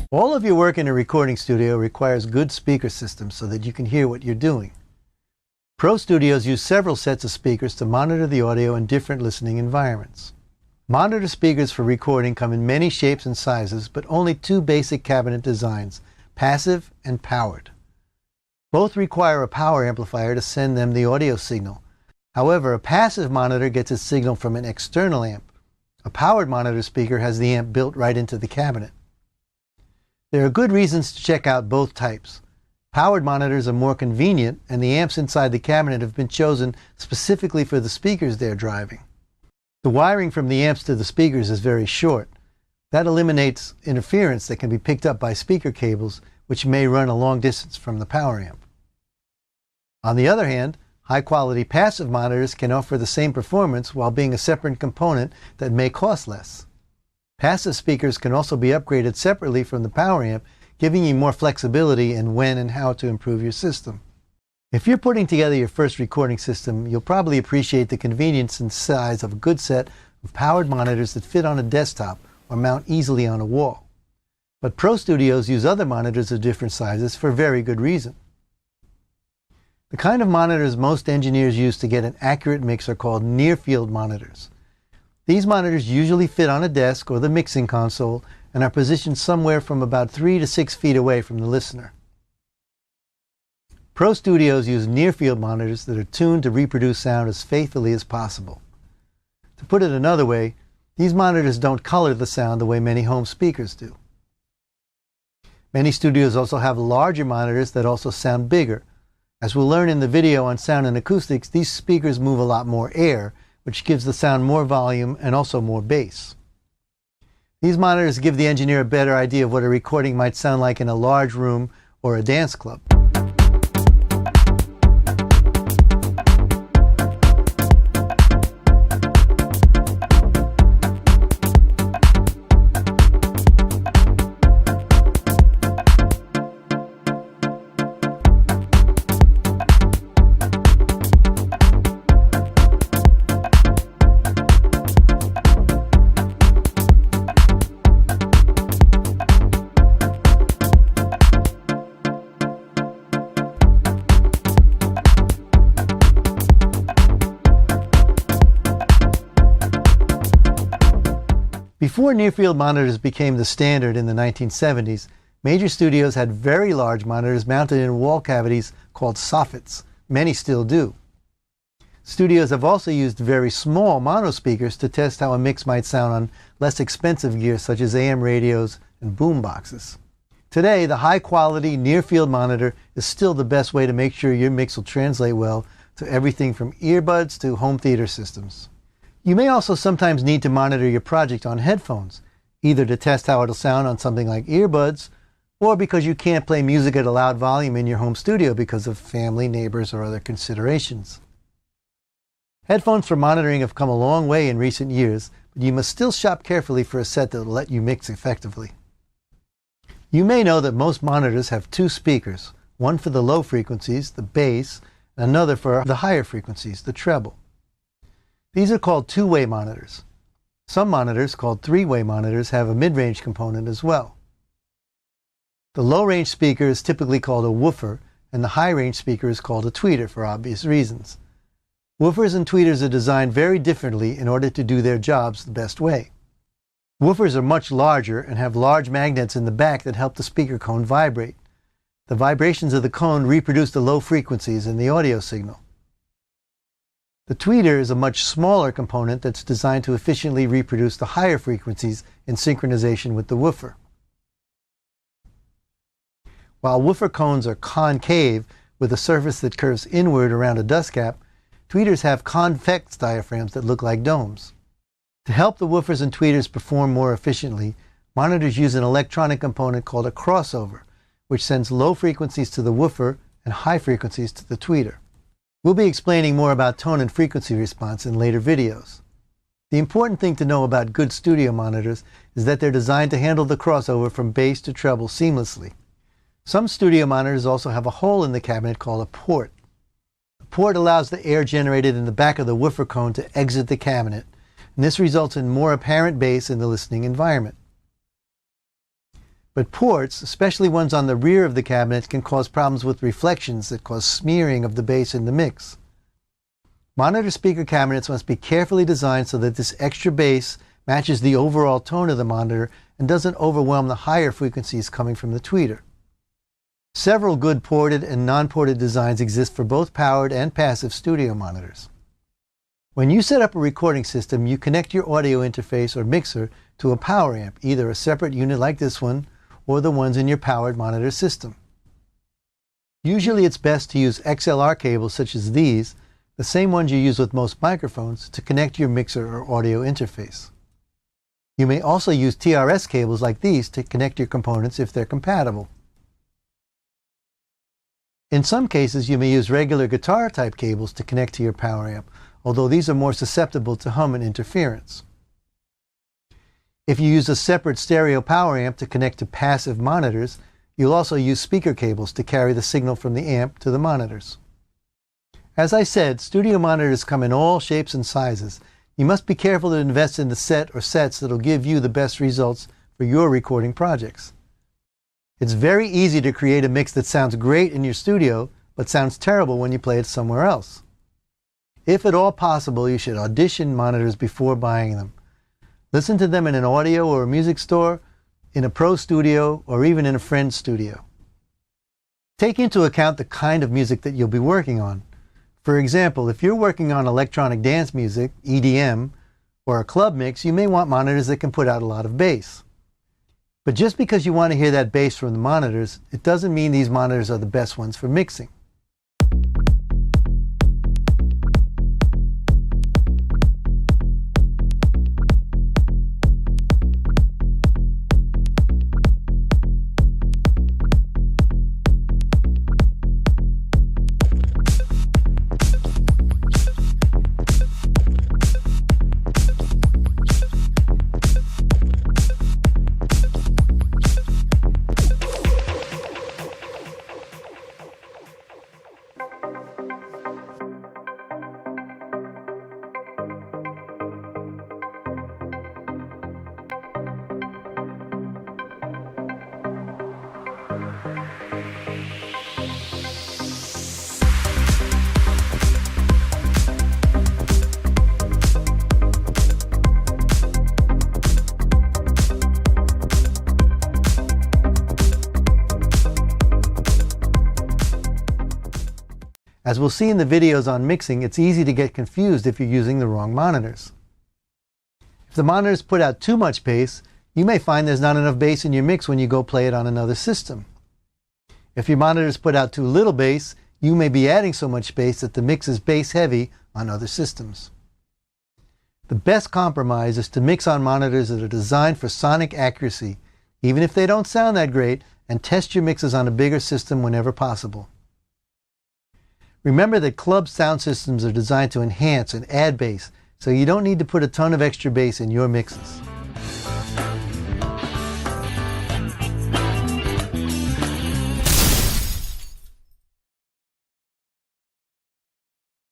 All of your work in a recording studio requires good speaker systems so that you can hear what you're doing. Pro studios use several sets of speakers to monitor the audio in different listening environments. Monitor speakers for recording come in many shapes and sizes, but only two basic cabinet designs, passive and powered. Both require a power amplifier to send them the audio signal. However, a passive monitor gets its signal from an external amp. A powered monitor speaker has the amp built right into the cabinet. There are good reasons to check out both types. Powered monitors are more convenient, and the amps inside the cabinet have been chosen specifically for the speakers they're driving. The wiring from the amps to the speakers is very short. That eliminates interference that can be picked up by speaker cables, which may run a long distance from the power amp. On the other hand, high-quality passive monitors can offer the same performance while being a separate component that may cost less. Passive speakers can also be upgraded separately from the power amp, giving you more flexibility in when and how to improve your system. If you're putting together your first recording system, you'll probably appreciate the convenience and size of a good set of powered monitors that fit on a desktop or mount easily on a wall. But pro studios use other monitors of different sizes for very good reason. The kind of monitors most engineers use to get an accurate mix are called near-field monitors. These monitors usually fit on a desk or the mixing console and are positioned somewhere from about 3 to 6 feet away from the listener. Pro studios use near-field monitors that are tuned to reproduce sound as faithfully as possible. To put it another way, these monitors don't color the sound the way many home speakers do. Many studios also have larger monitors that also sound bigger. As we'll learn in the video on sound and acoustics, these speakers move a lot more air, which gives the sound more volume and also more bass. These monitors give the engineer a better idea of what a recording might sound like in a large room or a dance club. Before near-field monitors became the standard in the 1970s, major studios had very large monitors mounted in wall cavities called soffits. Many still do. Studios have also used very small mono speakers to test how a mix might sound on less expensive gear such as AM radios and boom boxes. Today, the high-quality near-field monitor is still the best way to make sure your mix will translate well to everything from earbuds to home theater systems. You may also sometimes need to monitor your project on headphones, either to test how it'll sound on something like earbuds, or because you can't play music at a loud volume in your home studio because of family, neighbors, or other considerations. Headphones for monitoring have come a long way in recent years, but you must still shop carefully for a set that will let you mix effectively. You may know that most monitors have two speakers, one for the low frequencies, the bass, and another for the higher frequencies, the treble. These are called two-way monitors. Some monitors, called three-way monitors, have a mid-range component as well. The low-range speaker is typically called a woofer, and the high-range speaker is called a tweeter for obvious reasons. Woofers and tweeters are designed very differently in order to do their jobs the best way. Woofers are much larger and have large magnets in the back that help the speaker cone vibrate. The vibrations of the cone reproduce the low frequencies in the audio signal. The tweeter is a much smaller component that's designed to efficiently reproduce the higher frequencies in synchronization with the woofer. While woofer cones are concave with a surface that curves inward around a dust cap, tweeters have convex diaphragms that look like domes. To help the woofers and tweeters perform more efficiently, monitors use an electronic component called a crossover, which sends low frequencies to the woofer and high frequencies to the tweeter. We'll be explaining more about tone and frequency response in later videos. The important thing to know about good studio monitors is that they're designed to handle the crossover from bass to treble seamlessly. Some studio monitors also have a hole in the cabinet called a port. The port allows the air generated in the back of the woofer cone to exit the cabinet, and this results in more apparent bass in the listening environment. But ports, especially ones on the rear of the cabinet, can cause problems with reflections that cause smearing of the bass in the mix. Monitor speaker cabinets must be carefully designed so that this extra bass matches the overall tone of the monitor and doesn't overwhelm the higher frequencies coming from the tweeter. Several good ported and non-ported designs exist for both powered and passive studio monitors. When you set up a recording system, you connect your audio interface or mixer to a power amp, either a separate unit like this one or the ones in your powered monitor system. Usually it's best to use XLR cables such as these, the same ones you use with most microphones, to connect your mixer or audio interface. You may also use TRS cables like these to connect your components if they're compatible. In some cases, you may use regular guitar-type cables to connect to your power amp, although these are more susceptible to hum and interference. If you use a separate stereo power amp to connect to passive monitors, you'll also use speaker cables to carry the signal from the amp to the monitors. As I said, studio monitors come in all shapes and sizes. You must be careful to invest in the set or sets that will give you the best results for your recording projects. It's very easy to create a mix that sounds great in your studio, but sounds terrible when you play it somewhere else. If at all possible, you should audition monitors before buying them. Listen to them in an audio or a music store, in a pro studio, or even in a friend's studio. Take into account the kind of music that you'll be working on. For example, if you're working on electronic dance music, EDM, or a club mix, you may want monitors that can put out a lot of bass. But just because you want to hear that bass from the monitors, it doesn't mean these monitors are the best ones for mixing. As we'll see in the videos on mixing, it's easy to get confused if you're using the wrong monitors. If the monitors put out too much bass, you may find there's not enough bass in your mix when you go play it on another system. If your monitors put out too little bass, you may be adding so much bass that the mix is bass heavy on other systems. The best compromise is to mix on monitors that are designed for sonic accuracy, even if they don't sound that great, and test your mixes on a bigger system whenever possible. Remember that club sound systems are designed to enhance and add bass, so you don't need to put a ton of extra bass in your mixes.